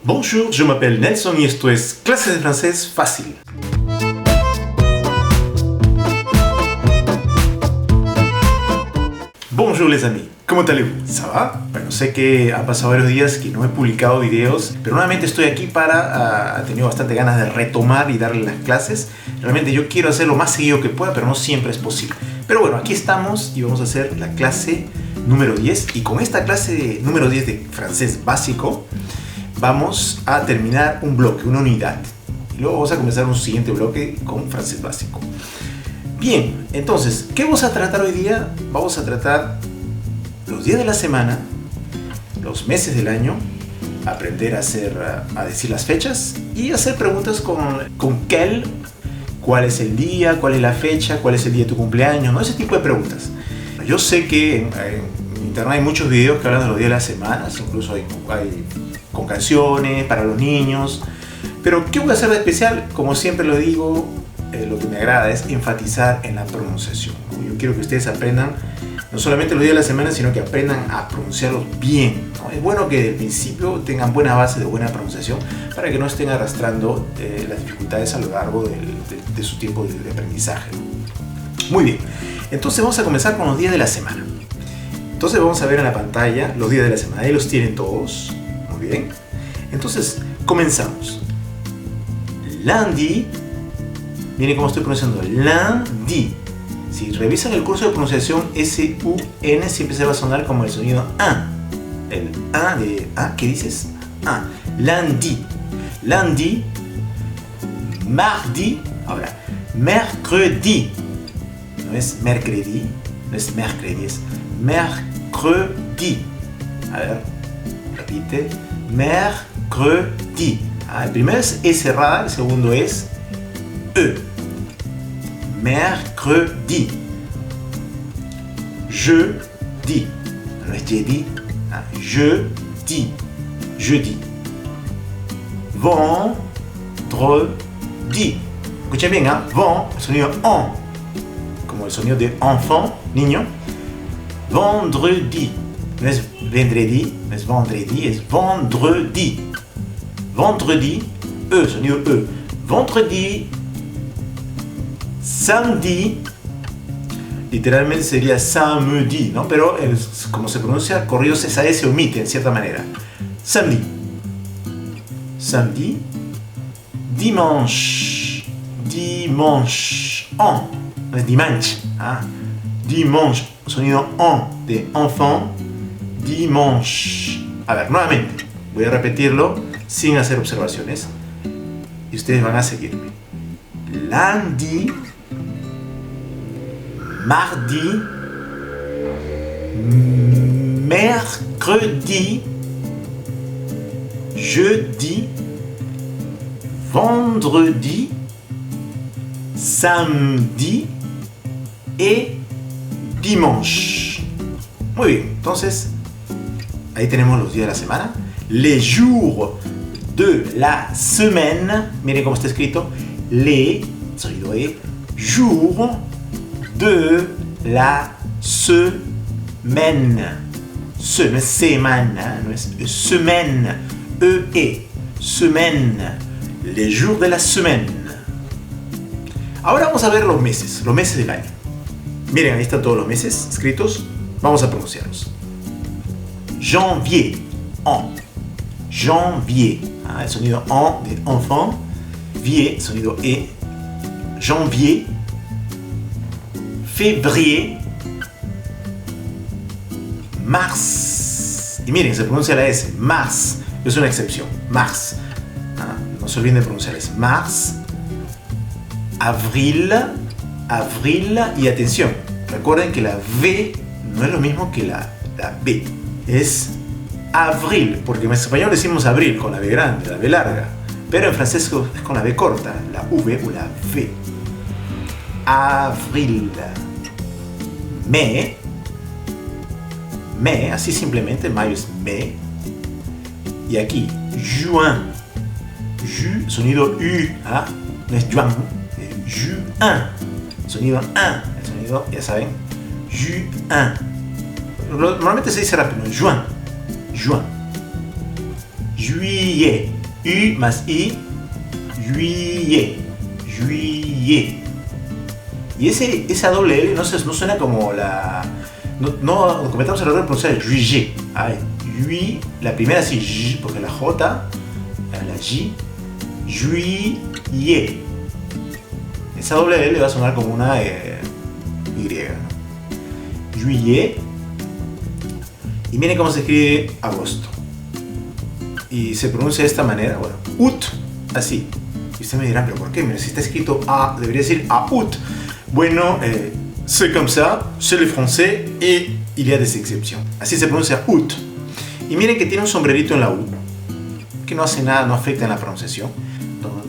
Bonjour, je m'appelle Nelson y esto es Clases de Francés Fácil. Bonjour les amis, ¿cómo allez-vous? ¿Ça va? Bueno, sé que han pasado varios días que no he publicado videos, pero nuevamente estoy aquí para... he tenido bastante ganas de retomar y darle las clases. Realmente yo quiero hacer lo más seguido que pueda, pero no siempre es posible. Pero bueno, aquí estamos y vamos a hacer la clase número 10. Y con esta clase número 10 de francés básico, vamos a terminar un bloque, una unidad. Y luego vamos a comenzar un siguiente bloque con francés básico. Bien, entonces, ¿qué vamos a tratar hoy día? Vamos a tratar los días de la semana, los meses del año, aprender a decir las fechas y hacer preguntas con quel, cuál es el día, cuál es la fecha, cuál es el día de tu cumpleaños, ¿no? Ese tipo de preguntas. Yo sé que en internet hay muchos videos que hablan de los días de las semanas, incluso hay con canciones para los niños. Pero ¿qué voy a hacer de especial? Como siempre lo digo, lo que me agrada es enfatizar en la pronunciación. Yo quiero que ustedes aprendan no solamente los días de la semana, sino que aprendan a pronunciarlos bien, ¿no? Es bueno que desde el principio tengan buena base de buena pronunciación para que no estén arrastrando las dificultades a lo largo de su tiempo de aprendizaje. Muy bien, entonces vamos a comenzar con los días de la semana. Entonces vamos a ver en la pantalla los días de la semana. Ahí los tienen todos. Muy bien. Entonces comenzamos. Lundi. Miren cómo estoy pronunciando. Lundi. Si revisan el curso de pronunciación, S-U-N siempre se va a sonar como el sonido A. El A de A, ¿qué dices? A. Lundi. Lundi. Mardi. Ahora, mercredi. No es mercredi, no es mercredi, es mercredi. A ver, repite. Mercredi. El primero es E cerrada, el segundo es E. Mercredi. Jeudi. No es jeudi. Jeudi. Jeudi. Vendredi. Escuchen bien, ¿eh? Vent, el sonido en, como el sonido de enfant, niño. Vendredi. No es vendredi, no es vendredi, es vendredi. Vendredi, E, sonido E. Vendredi. Samedi, literalmente sería samedi, ¿no? Pero como se pronuncia, corridos esa S se omite en cierta manera. Samedi. Samedi. Dimanche. Dimanche. En. No es dimanche. Dimanche. Sonido en de enfant. Dimanche. A ver, nuevamente. Voy a repetirlo sin hacer observaciones. Y ustedes van a seguirme. Lundi. Mardi, mercredi, jeudi, vendredi, samedi et dimanche. Muy bien, entonces ahí tenemos los días de la semana. Les jours de la semaine. Miren cómo está escrito. Les, sonido E, jours de la semaine. Se, no es semana, no es semaine. E-E. Semaine. Les jours de la semaine. Ahora vamos a ver los meses del año. Miren, ahí están todos los meses escritos. Vamos a pronunciarlos. Janvier. En. Janvier. El sonido en de enfant. Vier, sonido E. Janvier. Février, mars. Y miren, se pronuncia la S, mars. Es una excepción, mars. No se olviden de pronunciar es mars. Avril, avril. Y atención, recuerden que la V no es lo mismo que la B. Es avril, porque en español decimos abril con la B grande, la B larga. Pero en francés es con la B corta, la V o la V. Avril. Mai, así simplemente, mayo es mai. Y aquí, juin. Sonido U, no es juin, es juin. Sonido A, el sonido, ya saben, juin. Normalmente se dice rápido, juin. juillet. U más I, juillet. Juillet. Y esa doble L no suena como la... No cometamos el error de pronunciar juillet. La primera sí, J, porque la J, la J, juillet. Esa doble L va a sonar como una Y. Juillet. Y miren cómo se escribe agosto. Y se pronuncia de esta manera, bueno, août, así. Y ustedes me dirán, ¿pero por qué? Mira, si está escrito A, debería decir août. Bueno, c'est comme ça, c'est le français, et il y a des exceptions. Así se pronuncia août. Y miren que tiene un sombrerito en la U, que no hace nada, no afecta en la pronunciación.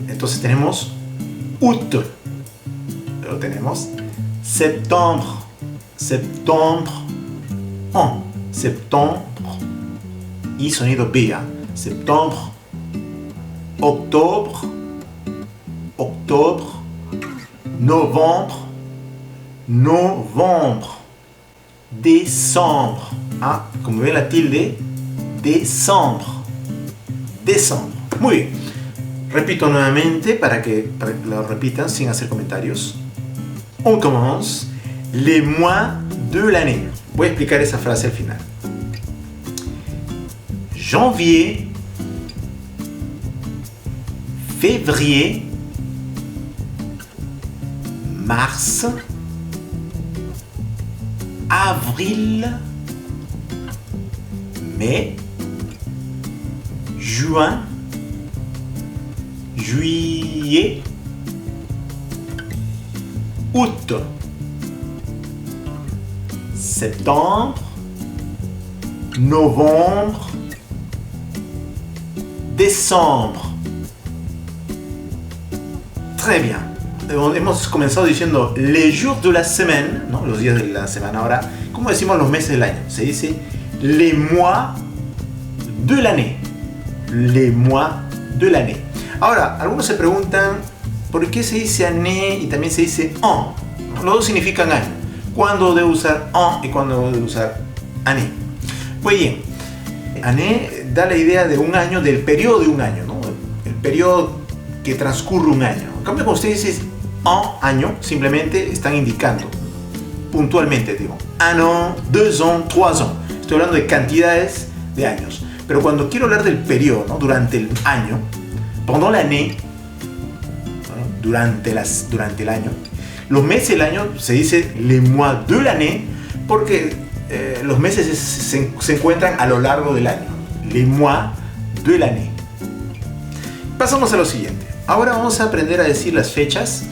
Entonces tenemos août. Luego tenemos septembre. Septembre. Septembre. Y sonido B. Septembre. Octobre. Octobre. Novembre. Novembre. Décembre. Como ven la tilde, décembre. Décembre. Muy bien. Repito nuevamente para que lo repitan sin hacer comentarios. On commence les mois de l'année. Voy a explicar esa frase al final. Janvier, février, mars, avril, mai, juin, juillet, août, septembre, novembre, décembre. Très bien. Hemos comenzado diciendo les jours de la semaine, ¿no? Los días de la semana. Ahora, ¿cómo decimos los meses del año? Se dice les mois de l'année. Les mois de l'année. Ahora, algunos se preguntan ¿por qué se dice année y también se dice an? Los dos significan año. ¿Cuándo debo usar an y cuándo debo usar année? Muy bien. Année da la idea de un año, del periodo de un año, ¿no? El periodo que transcurre un año. En cambio, cuando usted dice año, simplemente están indicando puntualmente, digo, un an, 2 ans, 3 ans. Estoy hablando de cantidades de años. Pero cuando quiero hablar del periodo, ¿no? Durante el año, pendant l'année, ¿no? durante el año, los meses del año se dice les mois de l'année porque los meses se encuentran a lo largo del año. Les mois de l'année. Pasamos a lo siguiente. Ahora vamos a aprender a decir las fechas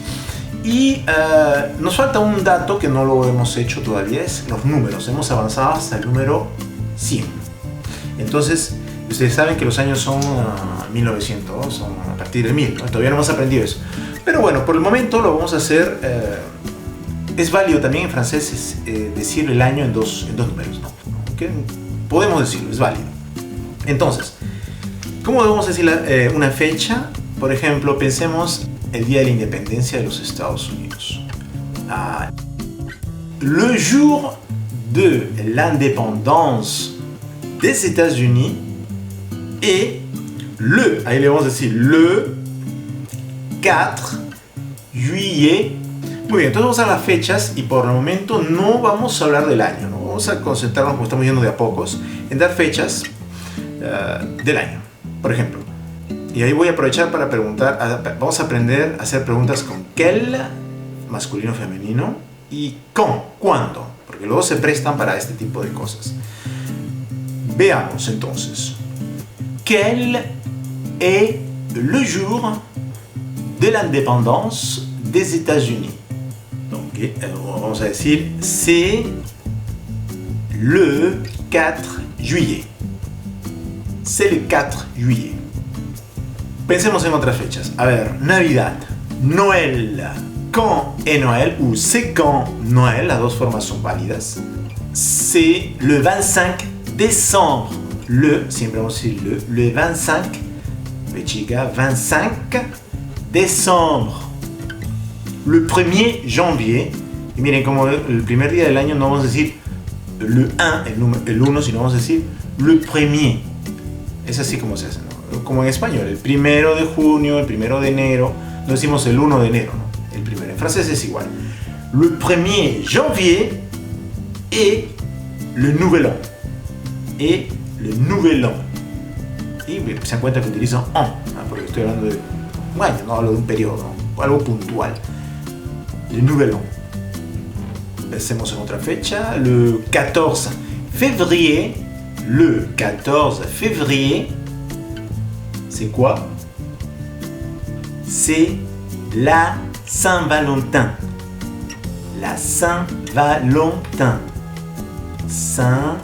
y nos falta un dato que no lo hemos hecho todavía, es los números. Hemos avanzado hasta el número 100. Entonces, ustedes saben que los años son 1900, son a partir de 1000, ¿no? Todavía no hemos aprendido eso. Pero bueno, por el momento lo vamos a hacer. Es válido también en francés decir el año en dos números, ¿no? ¿Okay? Podemos decirlo, es válido. Entonces, ¿cómo debemos decir una fecha? Por ejemplo, pensemos el día de la independencia de los Estados Unidos. Le jour de l'indépendance des États-Unis est ahí le vamos a decir le 4 juillet. Muy bien, entonces vamos a las fechas y por el momento no vamos a hablar del año, ¿no? Vamos a concentrarnos, como estamos yendo de a pocos, en dar fechas del año. Por ejemplo, y ahí voy a aprovechar para preguntar, vamos a aprender a hacer preguntas con quel, masculino, femenino, y con, cuándo, porque luego se prestan para este tipo de cosas. Veamos entonces. Quel est le jour de l'indépendance des États-Unis? Donc, vamos a decir, c'est le 4 juillet. C'est le 4 juillet. Pensemos en otras fechas. A ver, Navidad, Noël. Quand est Noël ou c'est quand Noël, las dos formas son válidas. C'est le 25 décembre. Siempre vamos a decir le 25, de chica, 25 décembre. Le 1er janvier. Y miren, como el primer día del año no vamos a decir le 1, el 1, sino vamos a decir le premier. Es así como se hace, ¿no? como en español, el 1 de junio, el 1 de enero, no decimos el 1 de enero, ¿no? El primero. En francés es igual. Le 1er janvier et le nouvel an. Et le nouvel an. Y se dan cuenta que utilizo an, ¿no? Porque estoy hablando de un año, no hablo de un periodo, ¿no? Algo puntual. Le nouvel an. Pensemos en otra fecha, le 14 février. Le 14 février, c'est quoi? C'est la Saint-Valentin. La Saint-Valentin. Saint-Valentin.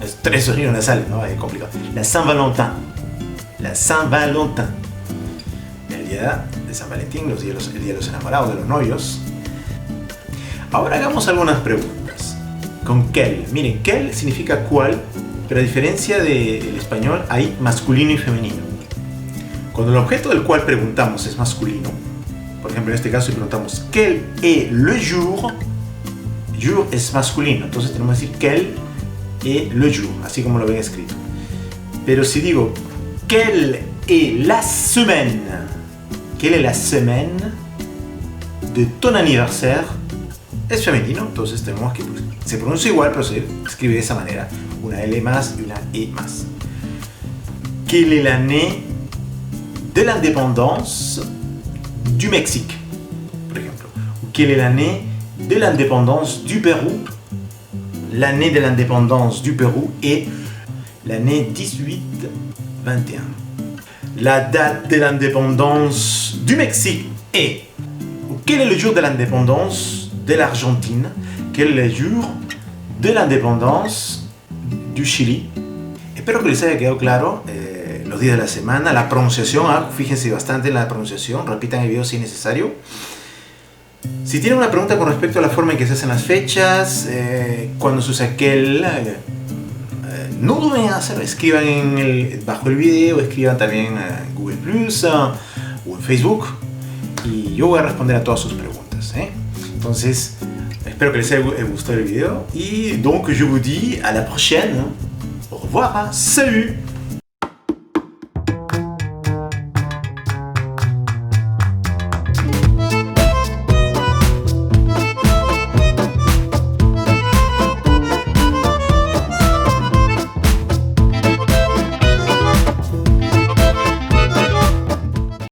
Es 3 sonidos nasales, ¿no? Es complicado. La Saint-Valentin. La Saint-Valentin. El día de San Valentín, el día de los enamorados, de los novios. Ahora hagamos algunas preguntas. Con quel. Miren, quel significa cuál, pero a diferencia del español hay masculino y femenino. Cuando el objeto del cual preguntamos es masculino, por ejemplo en este caso si preguntamos quel est le jour, jour es masculino, entonces tenemos que decir quel est le jour, así como lo ven escrito. Pero si digo quelle est la semaine, quelle est la semaine de ton anniversaire, es femenino, entonces tenemos que, pues, se pronuncia igual, pero se escribe de esa manera, una L más y una E más. Quelle est l'année de l'indépendance du Mexique, por ejemplo. Quelle est l'année de l'indépendance du Pérou? L'année de l'indépendance du Pérou est l'année 1821. La date de l'indépendance du Mexique est. Quel est le jour de l'indépendance de l'Argentine? Quel est le jour de l'indépendance du Chili? Espero que les haya quedado claro los días de la semana, la pronunciación, fíjense bastante en la pronunciación, repitan el video si es necesario. Si tienen una pregunta con respecto a la forma en que se hacen las fechas, cuando se usa aquel, no duden en hacerlo, escriban bajo el video, escriban también en Google Plus o en Facebook y yo voy a responder a todas sus preguntas. Entonces, espero que les haya gustado el video y donc je vous dis à la prochaine. Au revoir, salut!